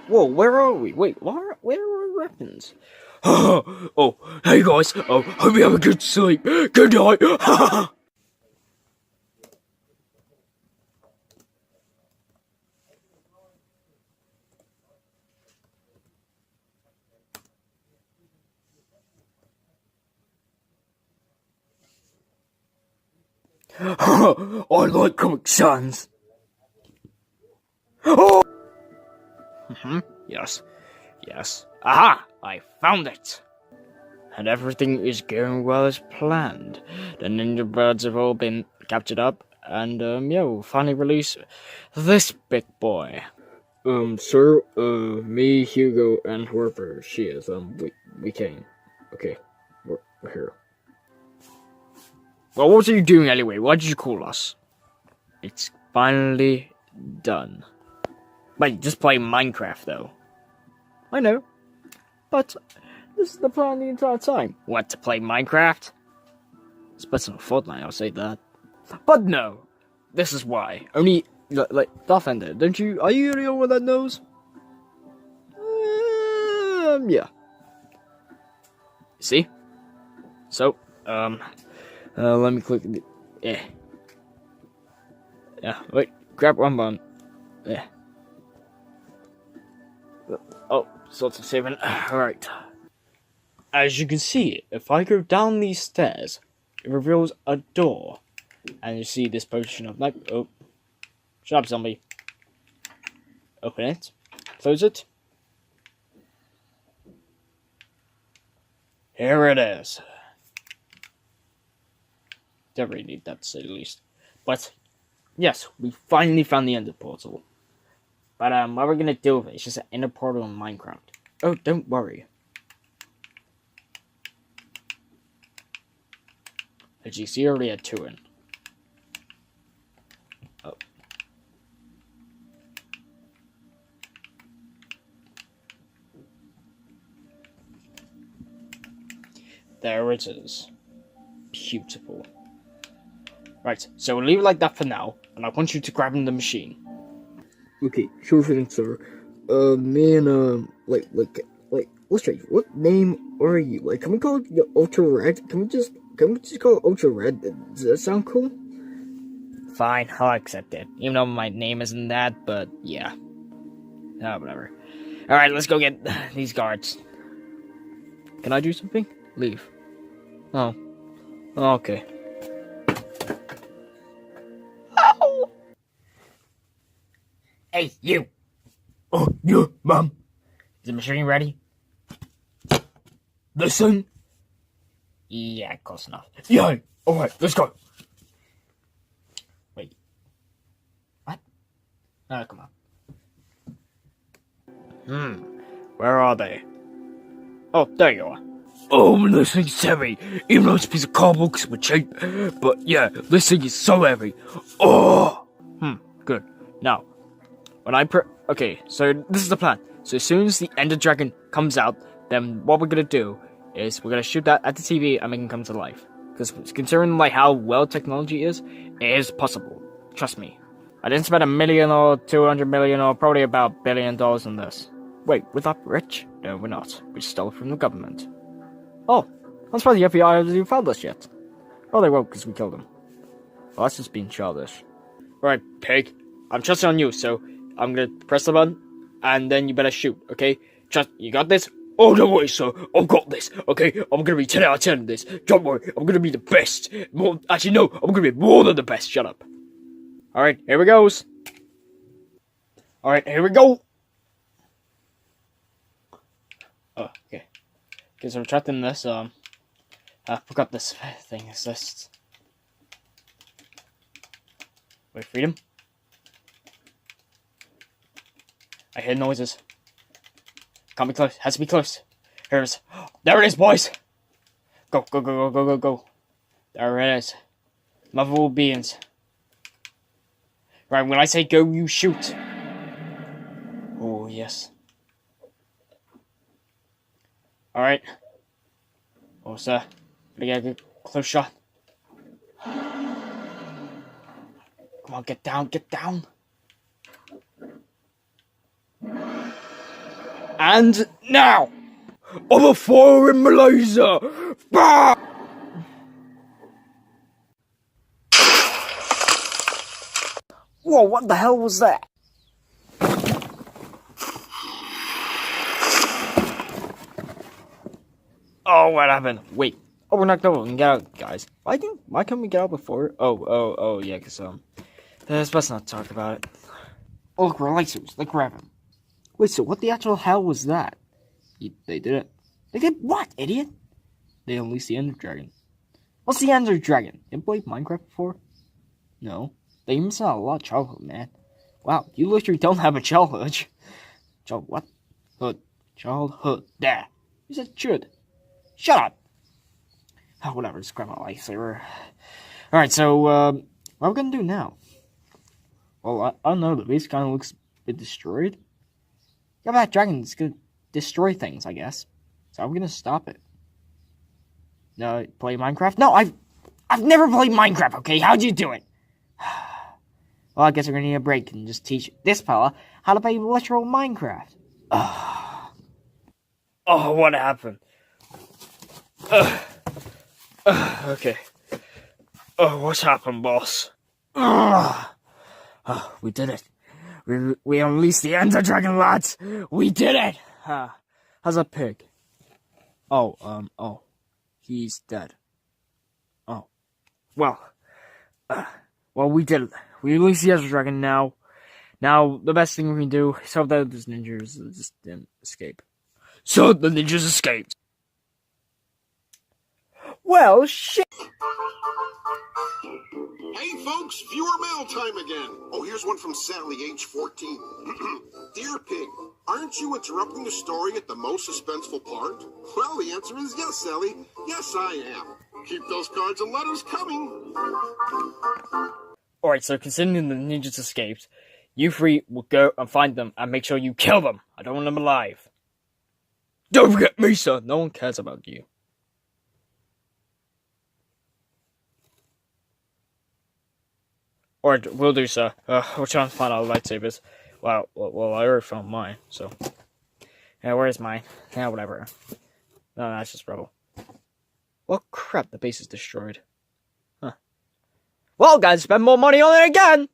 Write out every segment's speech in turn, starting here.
whoa, where are we? Wait, where are our weapons? Oh, hey guys, hope you have a good sleep. Good night. I like Comic Sans. Oh! Yes, yes. Aha! I found it! And everything is going well as planned. The ninja birds have all been captured up, and, yeah, we'll finally release this big boy. Sir, me, Hugo, and whoever she is, we came. Okay, we're here. Well, what are you doing anyway? Why did you call us? It's finally done. Wait, just play Minecraft, though. I know, but this is the plan the entire time. What, to play Minecraft? It's better than Fortnite, I'll say that. But no, this is why. Only, like, Starfinder, are you the only one that knows? Yeah. See? So, let me click the, yeah, wait, grab one button. Yeah. Oh, sorts of saving. Alright. As you can see, if I go down these stairs, it reveals a door. And you see this potion of night. Oh. Shut up, zombie. Open it. Close it. Here it is. Don't really need that to say the least. But, yes, we finally found the ender portal. But, what we're gonna do with it is just an ender portal in Minecraft. Oh, don't worry. As you see, I already had 2 in. Oh. There it is. Beautiful. Right, so we'll leave it like that for now, and I want you to grab in the machine. Okay, sure thing, sir. Me and, let's try. What name are you? Like, can we call it Ultra Red? Can we just call it Ultra Red? Does that sound cool? Fine, I'll accept it. Even though my name isn't that, but yeah. Oh, whatever. Alright, let's go get these guards. Can I do something? Leave. Oh. Okay. Ow! Hey, you! Oh, yeah, ma'am. Is the machine ready? Listen. Yeah, close enough. Yeah, alright, let's go. Wait. What? Oh, come on. Where are they? Oh, there you are. Oh, this thing's heavy. Even though it's a piece of cardboard because we're cheap. But yeah, this thing is so heavy. Oh! Good. Now, when okay, so this is the plan. So as soon as the Ender Dragon comes out, then what we're gonna do is we're gonna shoot that at the TV and make him come to life. Because considering like how well technology is, it is possible. Trust me. I didn't spend $1 million or 200 million or probably about $1 billion on this. Wait, we're that rich? No, we're not. We stole from the government. Oh, I'm surprised the FBI hasn't even found us yet. Oh, they won't because we killed them. Well, that's just being childish. Alright, pig. I'm trusting on you, so I'm gonna press the button, and then you better shoot, okay? You got this? Oh, don't worry, sir. I've got this, okay? I'm gonna be 10 out of 10 in this. Don't worry, I'm gonna be the best. Actually, no, I'm gonna be more than the best. Shut up. Alright, here we goes. Alright, here we go. Oh, okay. Okay, so we're trapped in this, I forgot this thing exists. Wait, freedom? I hear noises. Can't be close. Has to be close. Here it is. There it is, boys! Go, go, go, go, go, go, go. There it is. Mother of all beings. Right, when I say go, you shoot. Oh, yes. Alright. Oh, sir. Gotta get a good close shot. Come on, get down, get down. And now, I'm a fire in Malaysia. Bah! Whoa, what the hell was that? Oh, what happened? Wait. Oh, we're not done. We can get out, guys. Why can't we get out before? Oh, yeah, because, let's not talk about it. Oh, look, racers. Like, grab him. Wait, so what the actual hell was that? They did it. They did what, idiot? They unleashed the Ender Dragon. What's the Ender Dragon? You played Minecraft before? No. They missed out a lot of childhood, man. Wow, you literally don't have a childhood. What? Childhood. There. You said should. Shut up. Oh, whatever, just grab my lightsaber. Alright, so, what are we gonna do now? Well, I don't know, the base kind of looks a bit destroyed. Yeah, that dragon's gonna destroy things, I guess. So I'm gonna stop it. No, play Minecraft? No, I've never played Minecraft, okay? How'd you do it? Well, I guess we're gonna need a break and just teach this fella how to play literal Minecraft. Oh, what happened? Okay. Oh, what's happened, boss? We did it. We unleashed the Ender Dragon, lads. We did it. How's that pig? Oh, he's dead. Oh, well, we did it. We released the Ender Dragon now. Now, the best thing we can do is hope that those ninjas just didn't escape. So the ninjas escaped. Well, shit. Hey folks, viewer mail time again. Oh, here's one from Sally, age 14. Dear Pig, aren't you interrupting the story at the most suspenseful part? Well, the answer is yes, Sally. Yes, I am. Keep those cards and letters coming. Alright, so considering the ninjas escaped, you three will go and find them and make sure you kill them. I don't want them alive. Don't forget me, sir. No one cares about you. Alright, will do, sir. We're trying to find our lightsabers. Well, I already found mine, so. Yeah, where's mine? Yeah, whatever. No, that's just rubble. Well, crap, the base is destroyed. Huh. Well, guys, spend more money on it again!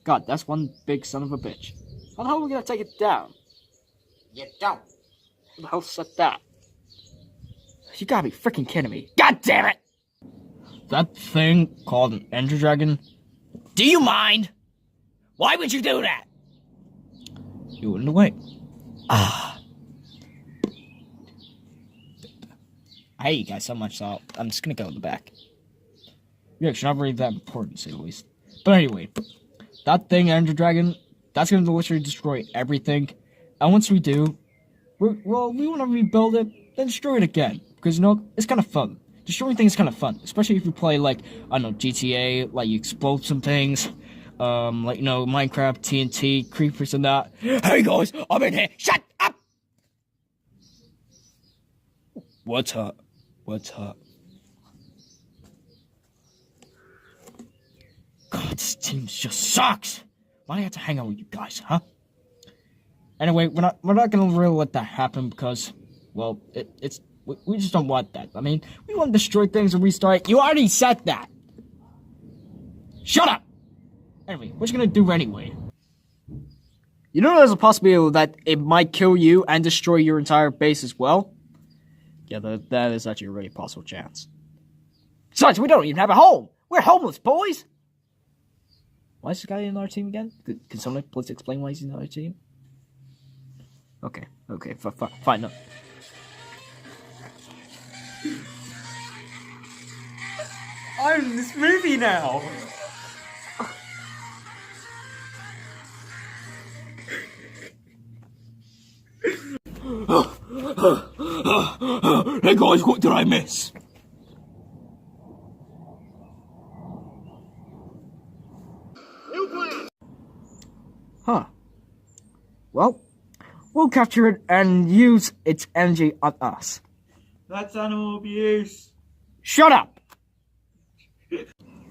God, that's one big son of a bitch. How the hell are we gonna take it down? You don't. Who the hell said that? You gotta be freaking kidding me. God damn it! That thing called an Ender Dragon? Do you mind? Why would you do that? You wouldn't wait. I hate you guys so much, so I'm just gonna go in the back. Yeah, it's not really that important, to say the least. But anyway, that thing, Ender Dragon, that's gonna literally destroy everything. And once we do, we wanna rebuild it, then destroy it again. Because, you know, it's kind of fun. Destroying things is kind of fun. Especially if you play, like, I don't know, GTA, like, you explode some things. Like, you know, Minecraft, TNT, creepers and that. Hey guys, I'm in here. Shut up! What's up? God, this team just sucks. Why do I have to hang out with you guys, huh? Anyway, we're not gonna really let that happen because, well, we just don't want that. I mean, we want to destroy things and restart. You already said that. Shut up. Anyway, what you gonna do anyway? You know there's a possibility that it might kill you and destroy your entire base as well? Yeah, that is actually a really possible chance. Besides, we don't even have a home. We're homeless, boys. Why is this guy in our team again? Can someone please explain why he's in our team? Okay, fine, no. I'm in this movie now! Hey guys, what did I miss? Huh. Well, we'll capture it and use its energy on us. That's animal abuse. Shut up!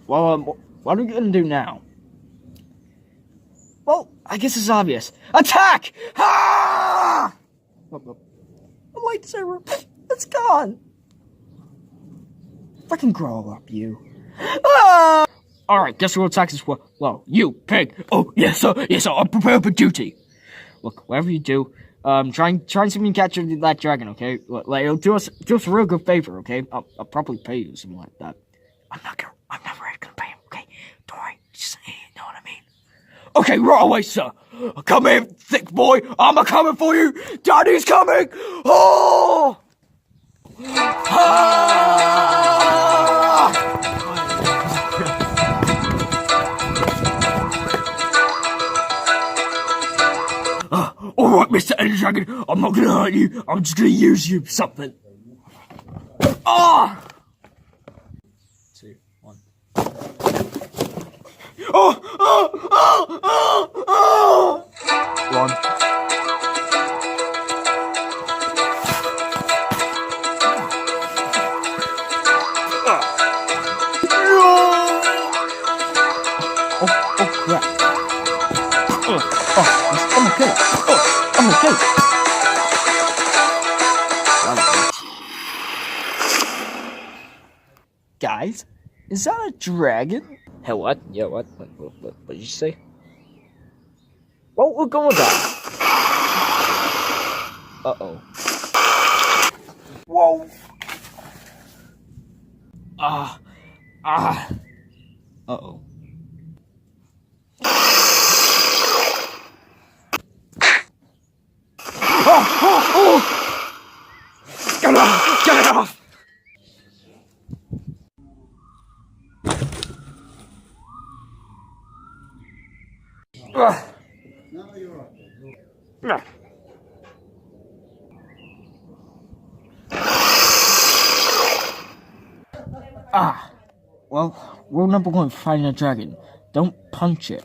Well, what are we gonna do now? Well, I guess it's obvious. Attack! Ah! The lightsaber, it's gone. Fucking grow up, you. Ah! Alright, guess who attacks as well? You, pig! Oh, yes sir, I'm prepared for duty! Look, whatever you do, try and see me capture that dragon, okay? Like, it'll do us a real good favor, okay? I'll probably pay you something like that. I'm never gonna pay him, okay? Don't worry, just, you know what I mean? Okay, right away, sir! Come here, thick boy! I'm a-coming for you! Daddy's coming! Oh! Ah! Alright, Mr. Energy Dragon, I'm not gonna hurt you, I'm just gonna use you for something. Ah! 2, 1. One. Oh, crap. I'm okay. I'm okay. Guys, is that a dragon? Hey, what? Yeah, what? What did you say? Well, we're going with that. Uh-oh. Whoa. Uh-oh. Get it off! Get it off! Well, rule number 1 for fighting a dragon. Don't punch it.